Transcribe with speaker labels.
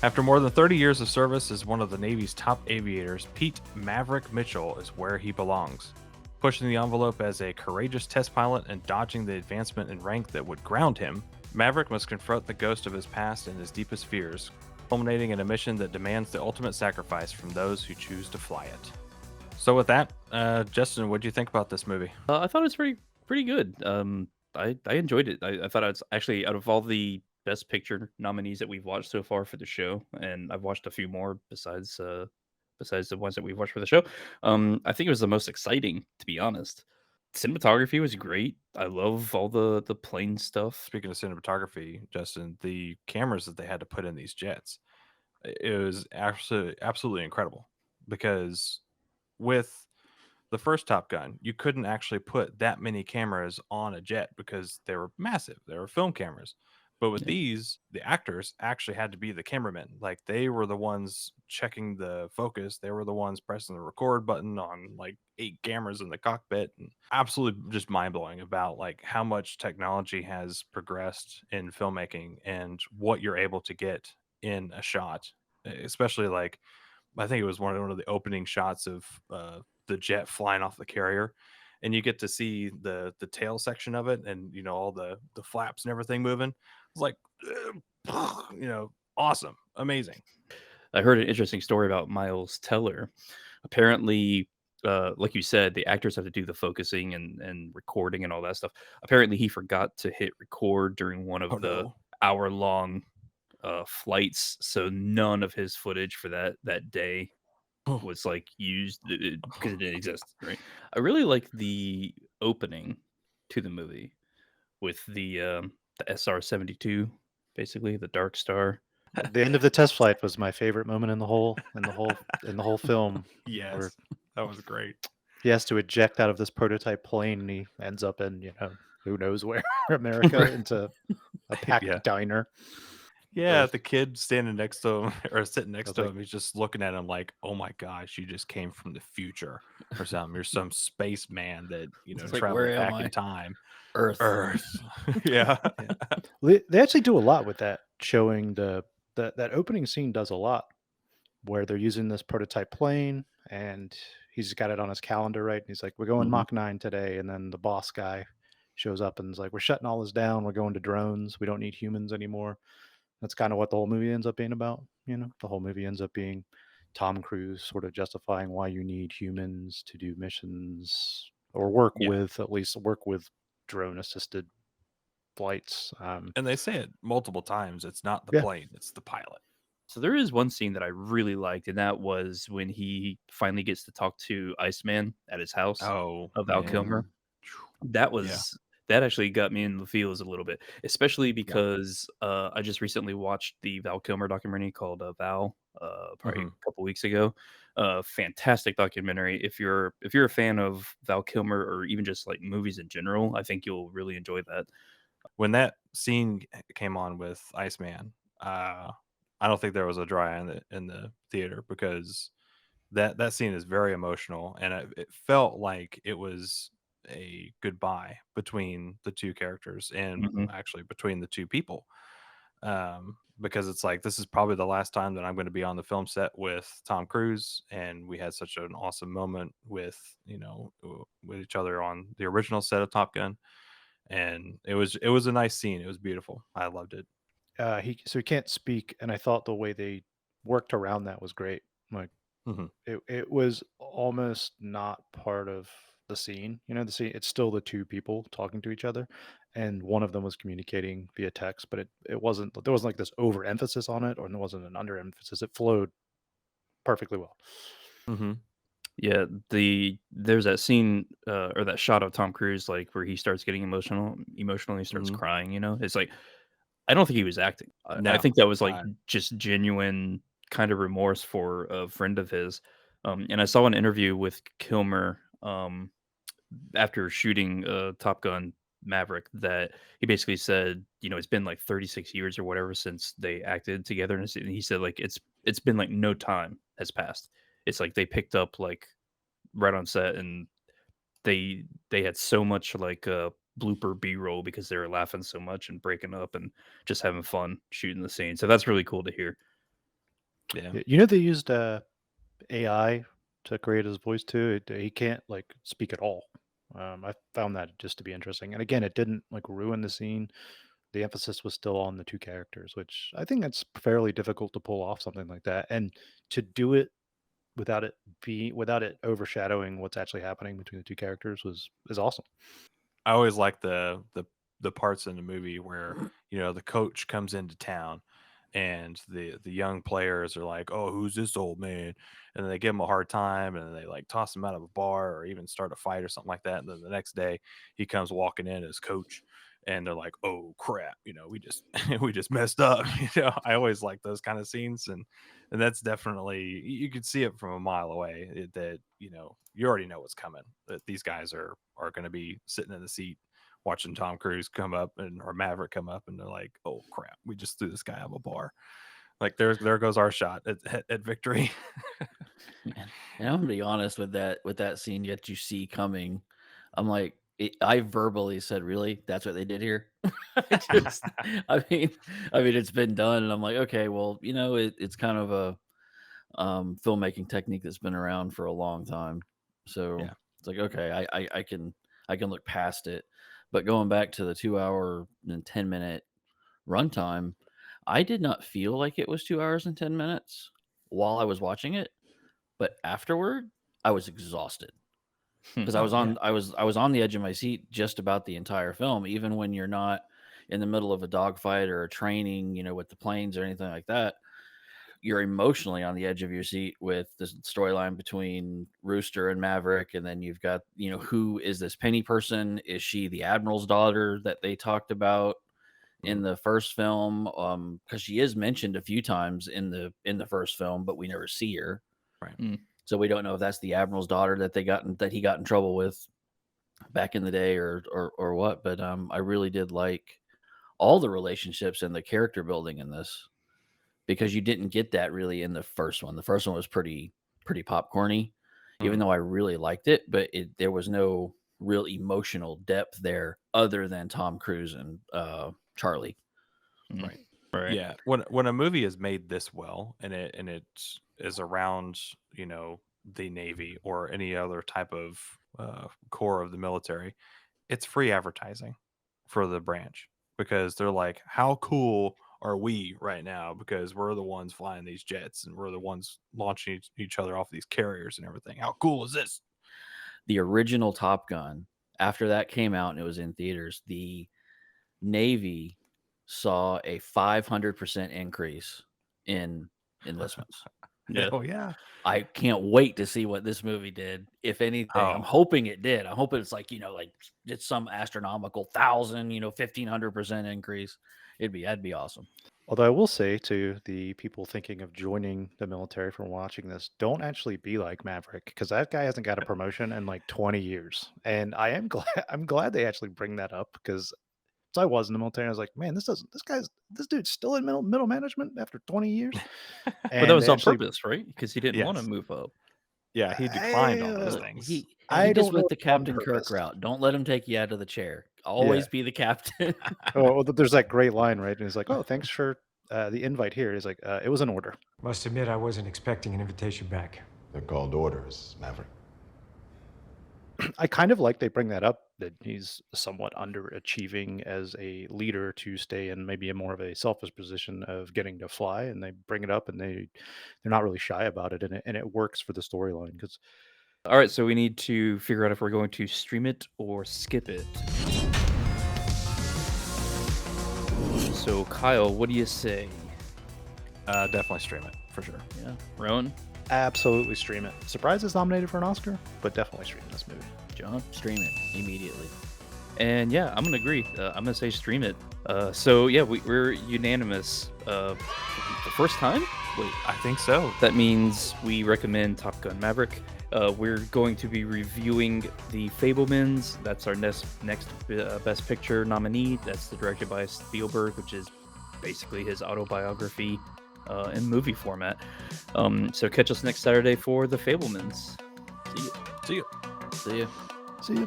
Speaker 1: After more than 30 years of service as one of the Navy's top aviators, Pete Maverick Mitchell is where he belongs. Pushing the envelope as a courageous test pilot and dodging the advancement in rank that would ground him, Maverick must confront the ghost of his past and his deepest fears, culminating in a mission that demands the ultimate sacrifice from those who choose to fly it. So, with that, Justin, what do you think about this movie?
Speaker 2: I thought it was pretty good. I enjoyed it. I thought it's actually out of all the Best Picture nominees that we've watched so far for the show, and I've watched a few more besides the ones that we've watched for the show. I think it was the most exciting, to be honest. Cinematography was great. I love all the plane stuff.
Speaker 1: Speaking of cinematography, Justin, the cameras that they had to put in these jets, it was absolutely incredible because with the first Top Gun, you couldn't actually put that many cameras on a jet because they were massive. They were film cameras. But with
Speaker 2: Yeah.
Speaker 1: these, the actors actually had to be the cameramen. Like they were the ones checking the focus. They were the ones pressing the record button on like 8 cameras in the cockpit. And absolutely just mind blowing about like how much technology has progressed in filmmaking and what you're able to get in a shot. Especially like I think it was one of the opening shots of the jet flying off the carrier, and you get to see the tail section of it, and all the flaps and everything moving. It's like, awesome, amazing.
Speaker 2: I heard an interesting story about Miles Teller. Apparently, like you said, the actors have to do the focusing and recording and all that stuff. Apparently, he forgot to hit record during one
Speaker 1: Oh
Speaker 2: of the
Speaker 1: no.
Speaker 2: hour-long flights, so none of his footage for that day was like used because it didn't exist. Right. I really like the opening to the movie with the SR-72, basically the Dark Star.
Speaker 3: The end of the test flight was my favorite moment in the whole film, where
Speaker 1: Yes, that was great.
Speaker 3: he has to eject out of this prototype plane and he ends up in, who knows where, America, into a
Speaker 1: Yeah.
Speaker 3: packed diner.
Speaker 1: Yeah,
Speaker 3: Ugh,
Speaker 1: the kid standing next to him or sitting
Speaker 3: I
Speaker 1: next
Speaker 3: was
Speaker 1: to
Speaker 3: like,
Speaker 1: him, he's just looking at him like, "Oh my gosh, you just came from the future or something. You're some spaceman that,
Speaker 2: It's like, where
Speaker 1: traveled
Speaker 2: am
Speaker 1: back in
Speaker 2: I?
Speaker 1: time."
Speaker 2: Earth.
Speaker 1: Earth. Yeah.
Speaker 3: yeah. They actually do a lot with that, showing that opening scene does a lot where they're using this prototype plane and he's got it on his calendar, right? And he's like, "We're going
Speaker 2: Mhm.
Speaker 3: Mach 9 today." And then the boss guy shows up and is like, "We're shutting all this down. We're going to drones. We don't need humans anymore." That's kind of what the whole movie ends up being about. The whole movie ends up being Tom Cruise sort of justifying why you need humans to do missions or
Speaker 1: Yeah.
Speaker 3: at least work with drone assisted flights.
Speaker 1: And they say it multiple times. It's not the
Speaker 3: Yeah.
Speaker 1: plane, it's the pilot.
Speaker 2: So there is one scene that I really liked, and that was when he finally gets to talk to Iceman at his house
Speaker 1: Oh,
Speaker 2: of Val Kilmer.
Speaker 1: man.
Speaker 2: That
Speaker 1: Yeah.
Speaker 2: was that actually got me in the feels a little bit, especially
Speaker 1: Yeah.
Speaker 2: because I just recently watched the Val Kilmer documentary called Val, probably
Speaker 1: Mhm.
Speaker 2: a couple weeks ago. Fantastic documentary. If you're a fan of Val Kilmer or even just like movies in general, I think you'll really enjoy that.
Speaker 1: When that scene came on with Iceman, I don't think there was a dry eye in the theater because that scene is very emotional, and it felt like it was a goodbye between the 2 characters and
Speaker 2: Mhm.
Speaker 1: actually between the 2 people. Because it's like this is probably the last time that I'm going to be on the film set with Tom Cruise, and we had such an awesome moment with with each other on the original set of Top Gun, and it was a nice scene. It was beautiful. I loved it.
Speaker 3: He can't speak, and I thought the way they worked around that was great. Like,
Speaker 1: Hmm.
Speaker 3: it was almost not part of the scene. The scene, it's still the two people talking to each other, and one of them was communicating via text, but it wasn't there wasn't like this overemphasis on it, or there wasn't an underemphasis. It flowed perfectly well.
Speaker 1: Hmm.
Speaker 2: Yeah, there's that scene, or that shot of Tom Cruise, like, where he starts getting emotional, he starts
Speaker 1: Hmm.
Speaker 2: crying, It's like, I don't think he was acting. I
Speaker 1: No,
Speaker 2: think that was, like,
Speaker 1: I
Speaker 2: just genuine kind of remorse for a friend of his. And I saw an interview with Kilmer, after shooting, Top Gun: Maverick, that he basically said, it's been, like, 36 years or whatever since they acted together, and he said, like, it's been, like, no time has passed. It's like they picked up, like, right on set, and they had so much, like, blooper B-roll because they were laughing so much and breaking up and just having fun shooting the scene, so that's really cool to hear.
Speaker 1: Yeah.
Speaker 3: You know, they used AI to create his voice too. He can't like speak at all. I found that just to be interesting. And again, it didn't like ruin the scene. The emphasis was still on the two characters, which I think it's fairly difficult to pull off something like that. And to do it without it overshadowing what's actually happening between the two characters is awesome.
Speaker 1: I always like the parts in the movie where the coach comes into town, and the young players are like, "Oh, who's this old man?" And then they give him a hard time, and then they like toss him out of a bar or even start a fight or something like that. And then the next day, he comes walking in as coach, and they're like, "Oh crap, we just we just messed up." I always like those kind of scenes, and that's definitely you could see it from a mile away that you already know what's coming. That these guys are going to be sitting in the seat watching Tom Cruise come up or Maverick come up, and they're like, "Oh crap, we just threw this guy out of a bar." Like there goes our shot at victory.
Speaker 4: And I'm gonna be honest with that scene yet you see coming. I'm like, I verbally said, "Really? That's what they did here?" I just, I mean, it's been done, and I'm like, okay, well, it's kind of a filmmaking technique that's been around for a long time. So
Speaker 1: Yeah.
Speaker 4: it's like, okay, I can look past it. But going back to the 2 hour and 10 minute runtime, I did not feel like it was 2 hours and 10 minutes while I was watching it, but afterward, I was exhausted because I
Speaker 1: Oh
Speaker 4: was
Speaker 1: yeah.
Speaker 4: I was on the edge of my seat just about the entire film. Even when you're not in the middle of a dogfight or a training, with the planes or anything like that, you're emotionally on the edge of your seat with the storyline between Rooster and Maverick, and then you've got who is this Penny person? Is she the Admiral's daughter that they talked about in the first film? Because she is mentioned a few times in the first film, but we never see her.
Speaker 1: Right.
Speaker 4: So we don't know if that's the Admiral's daughter that he got in trouble with back in the day or what. But I really did like all the relationships and the character building in this because you didn't get that really in the first one. The first one was pretty popcorny, even though I really liked it, but there was no real emotional depth there other than Tom Cruise and Charlie.
Speaker 1: Right.
Speaker 2: Right.
Speaker 1: Yeah. When a movie is made this well and it is around, the Navy or any other type of core of the military, it's free advertising for the branch because they're like, how cool are we right now? Because we're the ones flying these jets and we're the ones launching each other off these carriers and everything. How cool is this?
Speaker 4: The original Top Gun, after that came out and it was in theaters, the Navy saw a 500% increase in enlistments.
Speaker 2: Yeah.
Speaker 1: Oh yeah.
Speaker 4: I can't wait to see what this movie did. If anything, I'm
Speaker 1: Oh.
Speaker 4: hoping it did. I'm hoping it's like, like it's some astronomical 1,500% increase. That'd be awesome.
Speaker 3: Although I will say to the people thinking of joining the military from watching this, don't actually be like Maverick because that guy hasn't got a promotion in like 20 years. And I am glad I'm glad they actually bring that up because I was in the military. I was like, man, this dude's still in middle management after 20 years.
Speaker 2: But that
Speaker 3: And
Speaker 2: was
Speaker 3: they
Speaker 2: on
Speaker 3: actually,
Speaker 2: purpose, right? Because he didn't want to
Speaker 1: Yes.
Speaker 2: move up.
Speaker 1: Yeah, he declined all those
Speaker 4: Look,
Speaker 1: things.
Speaker 4: he
Speaker 3: I
Speaker 4: just
Speaker 3: don't
Speaker 4: went
Speaker 3: know
Speaker 4: the
Speaker 3: if on
Speaker 4: Captain Kirk
Speaker 3: purpose.
Speaker 4: route. Don't let him take you out of the chair. Always be the captain.
Speaker 3: Oh, there's that great line, right? And he's like, oh, thanks for the invite here. He's like, it was an order.
Speaker 5: Must admit, I wasn't expecting an invitation back.
Speaker 6: They're called orders, Maverick.
Speaker 3: I kind of like they bring that up that he's somewhat underachieving as a leader to stay in maybe a more of a selfish position of getting to fly, and they bring it up and they're not really shy about it, and it works for the storyline because
Speaker 2: All right, so we need to figure out if we're going to stream it or skip it. So, Kyle, what do you say?
Speaker 1: Definitely stream it for sure.
Speaker 4: Yeah.
Speaker 2: Rowan?
Speaker 3: absolutely stream it. Surprised it's nominated for an Oscar, but definitely stream this movie.
Speaker 4: John, stream it immediately.
Speaker 2: And yeah, I'm gonna agree. I'm gonna say stream it. So yeah, we're unanimous. The first time? Wait,
Speaker 1: I think so.
Speaker 2: that means we recommend Top Gun Maverick. We're going to be reviewing The Fablemans. That's our next Best Picture nominee. That's directed by Spielberg, which is basically his autobiography in movie format. So catch us next Saturday for The Fablemans. See you.
Speaker 1: See you.
Speaker 4: See ya.
Speaker 3: See you.